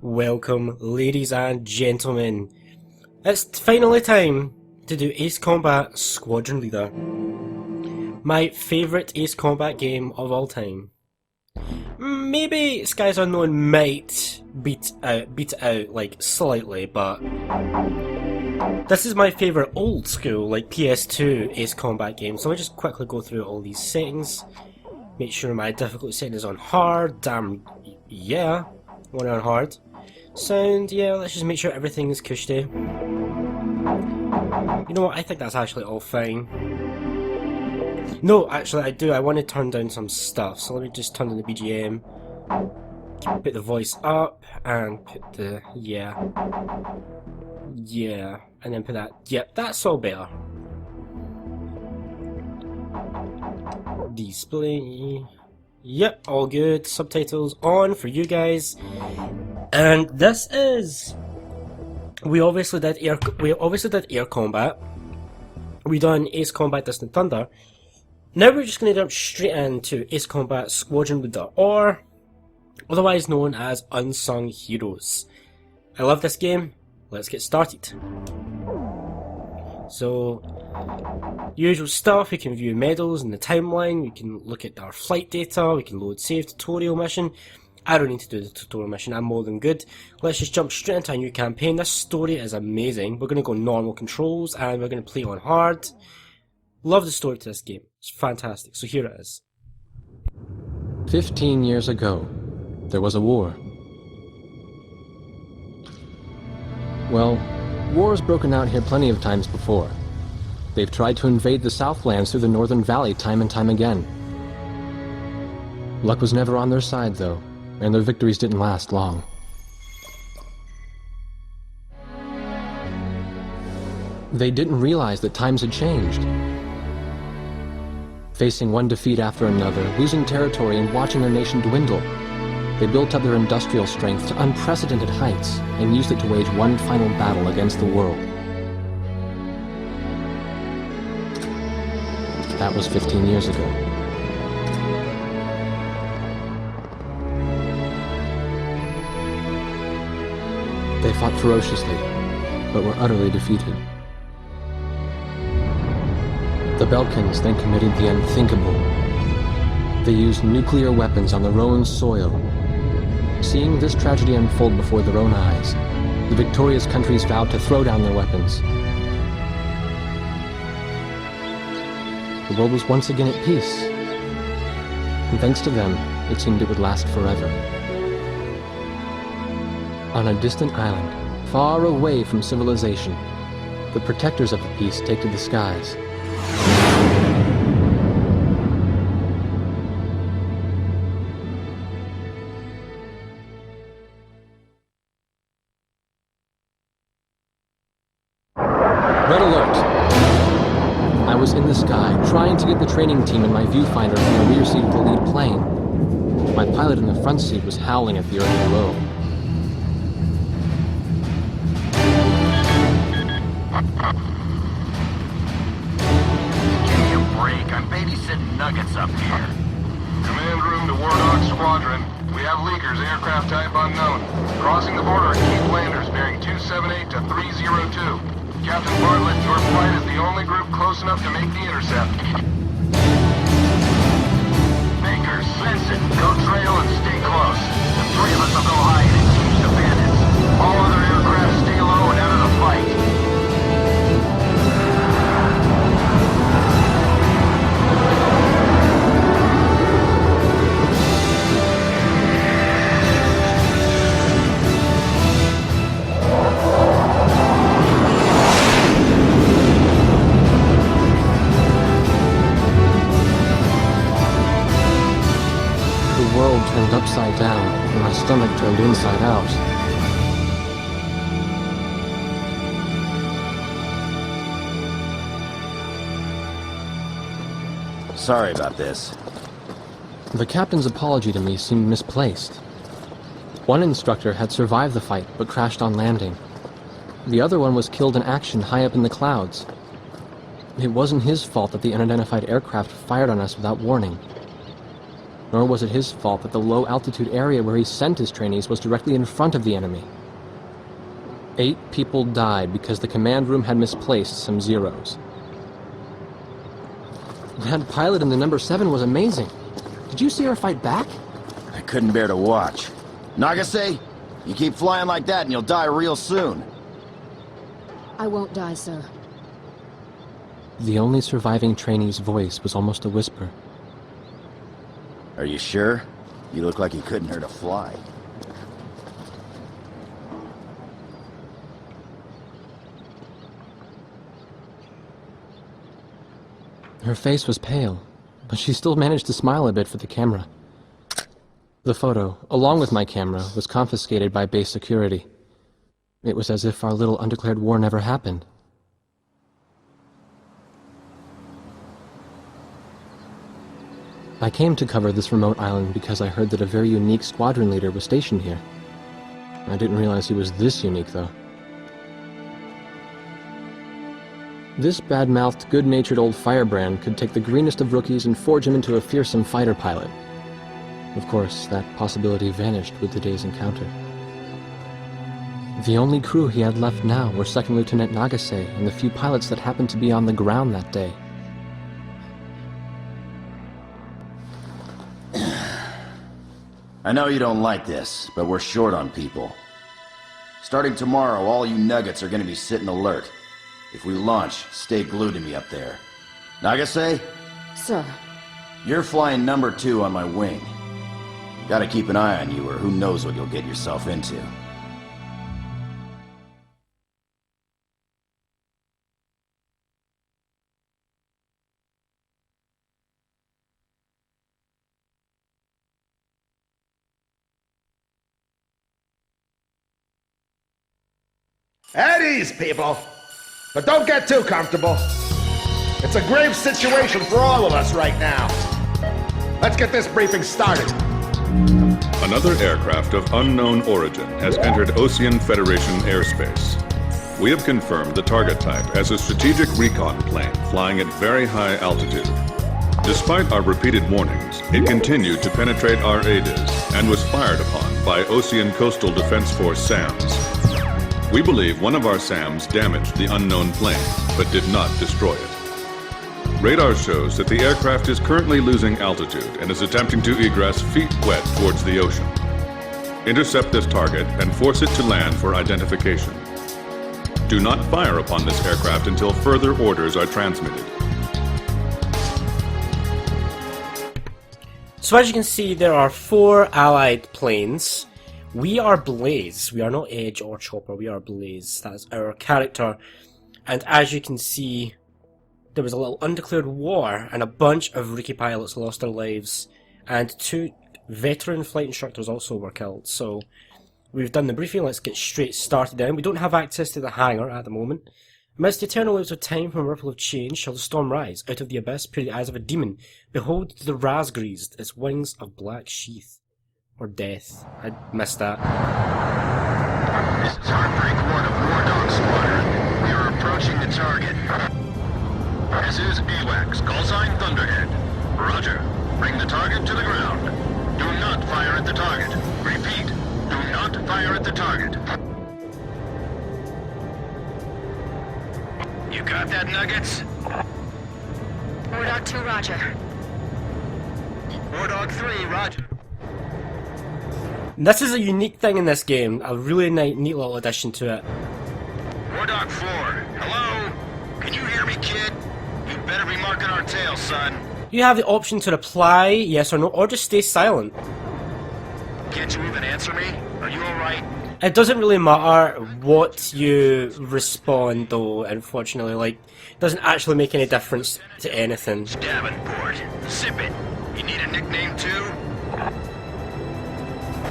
Welcome, ladies and gentlemen. It's finally time to do Ace Combat Squadron Leader. My favourite Ace Combat game of all time. Maybe Skies Unknown might beat it out like slightly, but this is my favourite old school, like PS2 Ace Combat game. So let me just quickly go through all these settings. Make sure my difficulty setting is on hard. Damn, yeah, one on hard. Sound, yeah, let's just make sure everything is cushy. You know what, I think that's actually all fine. No, actually I do, I want to turn down some stuff, so let me just turn down the BGM. Put the voice up, and put the, yeah, and then put that, yep, that's all better. Display, yep, all good, subtitles on for you guys. And this is, we obviously did air combat. We done Ace Combat Distant Thunder. Now we're just going to jump straight into Ace Combat Squadron Leader, or otherwise known as Unsung Heroes. I love this game. Let's get started. So, usual stuff. We can view medals in the timeline. We can look at our flight data. We can load save tutorial mission. I don't need to do the tutorial mission, I'm more than good. Let's just jump straight into a new campaign. This story is amazing. We're going to go normal controls and we're going to play on hard. Love the story to this game. It's fantastic. So here it is. 15 years ago, there was a war. Well, war's broken out here plenty of times before. They've tried to invade the Southlands through the Northern Valley time and time again. Luck was never on their side, though, and their victories didn't last long. They didn't realize that times had changed. Facing one defeat after another, losing territory and watching their nation dwindle, they built up their industrial strength to unprecedented heights and used it to wage one final battle against the world. That was 15 years ago. They fought ferociously, but were utterly defeated. The Belkans then committed the unthinkable. They used nuclear weapons on their own soil. Seeing this tragedy unfold before their own eyes, the victorious countries vowed to throw down their weapons. The world was once again at peace, and thanks to them, it seemed it would last forever. On a distant island, far away from civilization, the protectors of the peace take to the skies. Red alert! I was in the sky, trying to get the training team in my viewfinder from the rear seat of the lead plane. My pilot in the front seat was howling at the earth below. Give me a break, I'm babysitting nuggets up here. Command room to Wardog Squadron. We have leakers, aircraft type unknown. Crossing the border at Cape Landers, bearing 278 to 302. Captain Bartlett, your flight is the only group close enough to make the intercept. Bakers, Benson, go trail and stay close. The three of us will go high and engage the bandits. All other aircraft stay low and out of the fight. The world turned upside down, and my stomach turned inside out. Sorry about this. The captain's apology to me seemed misplaced. One instructor had survived the fight, but crashed on landing. The other one was killed in action high up in the clouds. It wasn't his fault that the unidentified aircraft fired on us without warning. Nor was it his fault that the low-altitude area where he sent his trainees was directly in front of the enemy. 8 people died because the command room had misplaced some zeros. That pilot in the number 7 was amazing. Did you see her fight back? I couldn't bear to watch. Nagase, you keep flying like that and you'll die real soon. I won't die, sir. The only surviving trainee's voice was almost a whisper. Are you sure? You look like you couldn't hurt a fly. Her face was pale, but she still managed to smile a bit for the camera. The photo, along with my camera, was confiscated by base security. It was as if our little undeclared war never happened. I came to cover this remote island because I heard that a very unique squadron leader was stationed here. I didn't realize he was this unique, though. This bad-mouthed, good-natured old firebrand could take the greenest of rookies and forge him into a fearsome fighter pilot. Of course, that possibility vanished with the day's encounter. The only crew he had left now were Second Lieutenant Nagase and the few pilots that happened to be on the ground that day. I know you don't like this, but we're short on people. Starting tomorrow, all you nuggets are gonna be sitting alert. If we launch, stay glued to me up there. Nagase? Sir. You're flying number 2 on my wing. Gotta keep an eye on you, or who knows what you'll get yourself into. At ease, people! But don't get too comfortable. It's a grave situation for all of us right now. Let's get this briefing started. Another aircraft of unknown origin has entered Osean Federation airspace. We have confirmed the target type as a strategic recon plane flying at very high altitude. Despite our repeated warnings, it continued to penetrate our ADIS and was fired upon by Osean Coastal Defense Force SAMs. We believe one of our SAMs damaged the unknown plane, but did not destroy it. Radar shows that the aircraft is currently losing altitude and is attempting to egress feet wet towards the ocean. Intercept this target and force it to land for identification. Do not fire upon this aircraft until further orders are transmitted. So as you can see, there are 4 allied planes. We are Blaze. We are not Edge or Chopper. We are Blaze. That's our character. And as you can see, there was a little undeclared war, and a bunch of rookie pilots lost their lives, and 2 veteran flight instructors also were killed. So we've done the briefing. Let's get straight started then. We don't have access to the hangar at the moment. Amidst the eternal waves of time from a ripple of change shall the storm rise. Out of the abyss peer the eyes of a demon. Behold the razgreased, its wings of black sheath. Or death. I missed that. This is Heartbreak 1 of Wardog Squadron. We are approaching the target. This is AWACS, call sign Thunderhead. Roger. Bring the target to the ground. Do not fire at the target. Repeat, do not fire at the target. You got that, Nuggets? Wardog 2, roger. Wardog 3, roger. This is a unique thing in this game. A really neat little addition to it. Wardog 4, hello? Can you hear me, kid? You better be marking our tail, son. You have the option to reply, yes or no, or just stay silent. Can't you even answer me? Are you alright? It doesn't really matter what you respond though, unfortunately. Like, it doesn't actually make any difference to anything. Davenport, sip it. You need a nickname too?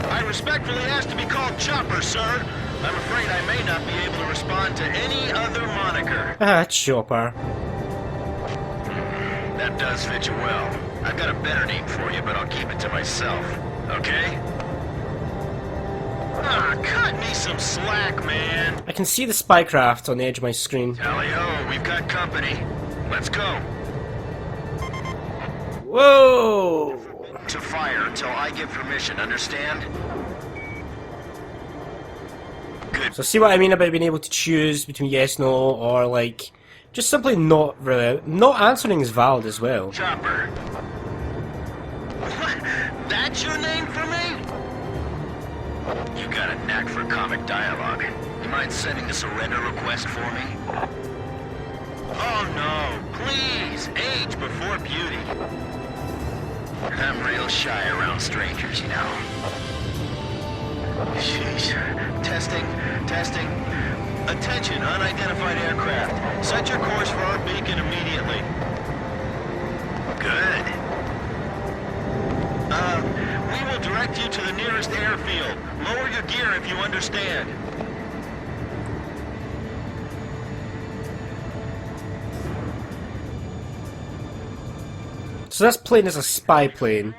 I respectfully ask to be called Chopper, sir. I'm afraid I may not be able to respond to any other moniker. Chopper. That does fit you well. I've got a better name for you, but I'll keep it to myself. Okay? Ah, cut me some slack, man. I can see the spycraft on the edge of my screen. Tally-ho, we've got company. Let's go. Whoa! To fire until I give permission, understand? Good. So see what I mean about being able to choose between yes, no, or like just simply not answering is valid as well. Chopper. What? That's your name for me? You got a knack for comic dialogue. You mind sending a surrender request for me? Oh no, please, age before beauty. I'm real shy around strangers, you know. Sheesh. Testing. Attention, unidentified aircraft. Set your course for our beacon immediately. Good. We will direct you to the nearest airfield. Lower your gear if you understand. So this plane is a spy plane.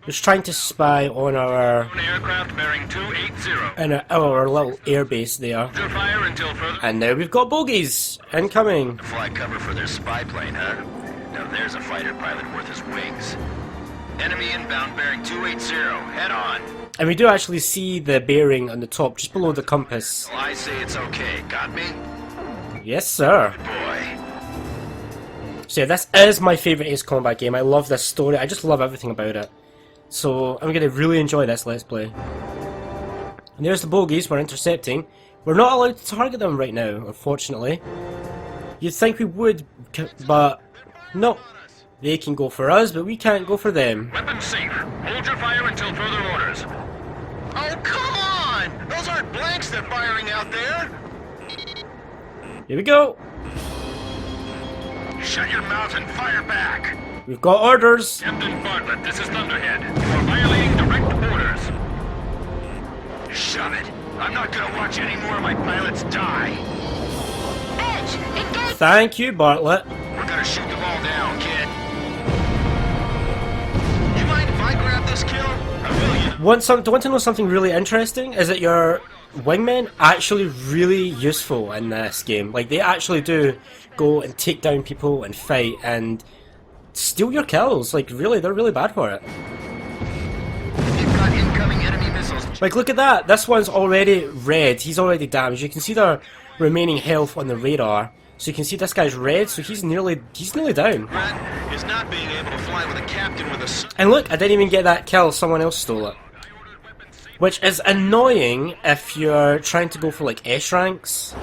It's trying to spy on our Aircraft bearing 280. our little airbase there. Fire until further. And now we've got bogies incoming. Fly cover for their spy plane, huh? Now there's a fighter pilot worth his wings. Enemy inbound bearing 280. Head on. And we do actually see the bearing on the top, just below the compass. Well, I say it's okay. Got me? Yes, sir. Boy. So yeah, this is my favourite Ace Combat game. I love this story. I just love everything about it. So I'm going to really enjoy this Let's Play. And there's the bogies we're intercepting. We're not allowed to target them right now, unfortunately. You'd think we would, but no. They can go for us, but we can't go for them. Weapons safe. Hold your fire until further orders. Oh, come on! Those aren't blanks they're firing out there! Here we go. Shut your mouth and fire back! We've got orders. Captain Bartlett, this is Thunderhead. You are violating direct orders. Shove it. I'm not gonna watch any more of my pilots die. Edge, engage! Thank you, Bartlett. We're gonna shoot them all down, kid. You mind if I grab this kill? I will, you know. Want to know something really interesting? Is that your wingmen actually really useful in this game. Like, they actually do go and take down people and fight and steal your kills. Like, really, they're really bad for it. You've got incoming enemy missiles. Like, look at that. This one's already red. He's already damaged. You can see the remaining health on the radar. So you can see this guy's red, so he's nearly down. Red is not being able to fly with a captain with a... And look, I didn't even get that kill. Someone else stole it. Which is annoying if you're trying to go for, like, S ranks.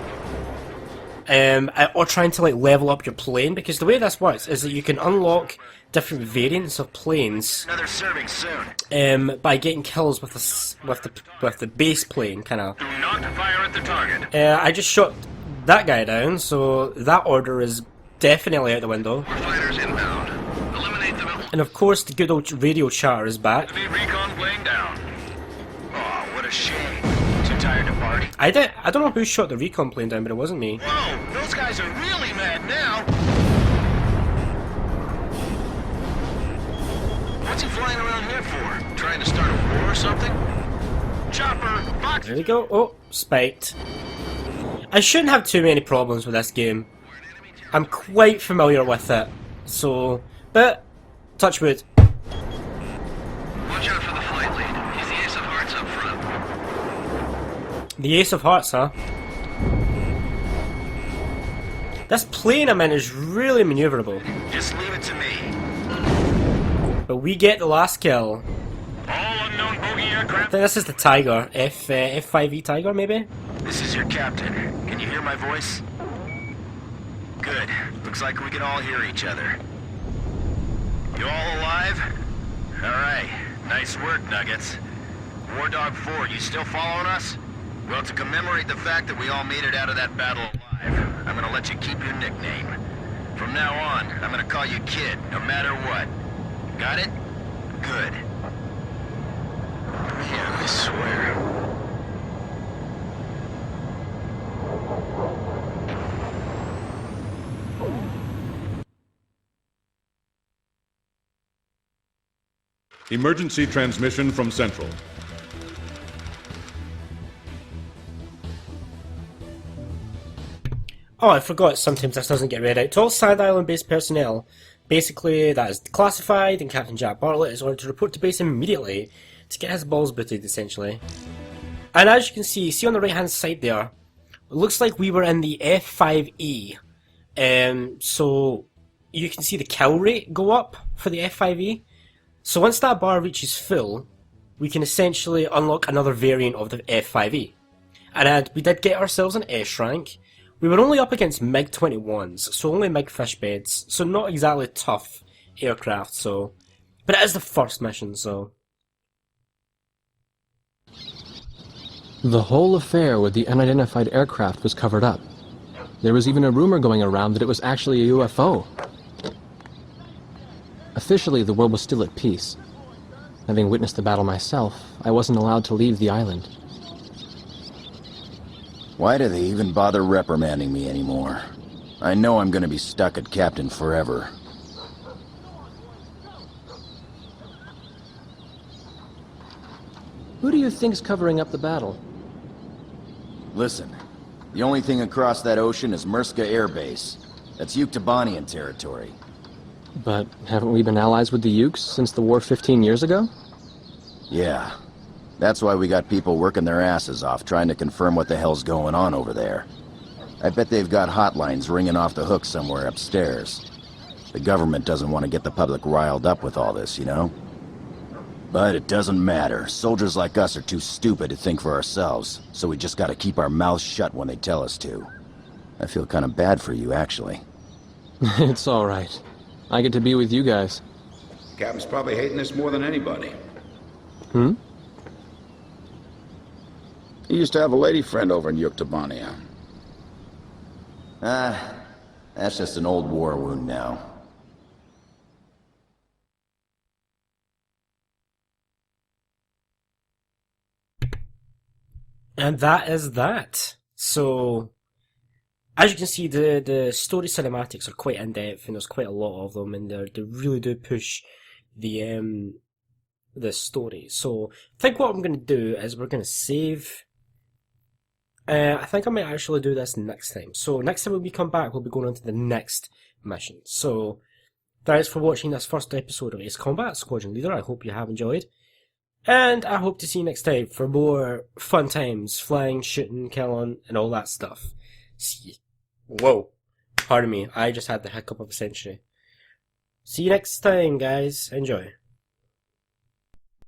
Or trying to, like, level up your plane. Because the way this works is that you can unlock different variants of planes. Another serving soon. By getting kills with the base plane, kind of. Do not fire at the target. I just shot that guy down, so that order is definitely out the window. Fighters inbound. Eliminate them. And of course, the good old radio chatter is back. The recon plane down. Oh, what a shame. Too tired to party. I don't know who shot the recon plane down, but it wasn't me. Whoa, those guys are really mad now. What's he flying around here for? Trying to start a war or something? Chopper, box. There we go. Oh, spiked. I shouldn't have too many problems with this game. I'm quite familiar with it. So, but, touch wood. Watch out for the flight lead. He's the ace of hearts up front. The ace of hearts, huh? This plane I'm in is really maneuverable. Just leave it to me. But we get the last kill. All unknown bogey I aircraft. think this is the Tiger. F5E Tiger, maybe? This is your captain. Can you hear my voice? Good. Looks like we can all hear each other. You all alive? Alright. Nice work, Nuggets. Wardog 4, you still following us? Well, to commemorate the fact that we all made it out of that battle alive, I'm gonna let you keep your nickname. From now on, I'm gonna call you Kid, no matter what. Got it? Good. Yeah, I swear. Emergency transmission from Central. Oh, I forgot sometimes this doesn't get read out. To all Sand Island-based personnel, Basically, that is classified, and Captain Jack Bartlett is ordered to report to base immediately to get his balls booted, essentially. And as you can see on the right hand side there, it looks like we were in the F5E. So you can see the kill rate go up for the F5E. So once that bar reaches full, we can essentially unlock another variant of the F5E. And we did get ourselves an S rank. We were only up against MiG-21s, so only MiG fish beds, so not exactly tough aircraft, so... But it is the first mission, so... The whole affair with the unidentified aircraft was covered up. There was even a rumor going around that it was actually a UFO. Officially, the world was still at peace. Having witnessed the battle myself, I wasn't allowed to leave the island. Why do they even bother reprimanding me anymore? I know I'm gonna be stuck at Captain forever. Who do you think's covering up the battle? Listen, the only thing across that ocean is Murska Air Base. That's Yuktobanian territory. But haven't we been allies with the Ukes since the war 15 years ago? Yeah. That's why we got people working their asses off trying to confirm what the hell's going on over there. I bet they've got hotlines ringing off the hook somewhere upstairs. The government doesn't want to get the public riled up with all this, you know? But it doesn't matter. Soldiers like us are too stupid to think for ourselves, so we just gotta keep our mouths shut when they tell us to. I feel kind of bad for you, actually. It's alright. I get to be with you guys. Captain's probably hating this more than anybody. Hmm? He used to have a lady friend over in Yuktobania. That's just an old war wound now. And that is that. So, as you can see, the story cinematics are quite in-depth, and there's quite a lot of them, and they really do push the story. So, I think what I'm going to do is we're going to save. I think I might actually do this next time. So, next time when we come back, we'll be going on to the next mission. So, thanks for watching this first episode of Ace Combat Squadron Leader. I hope you have enjoyed. And I hope to see you next time for more fun times, flying, shooting, killing, and all that stuff. See. Whoa. Pardon me, I just had the hiccup of a century. See you next time, guys. Enjoy.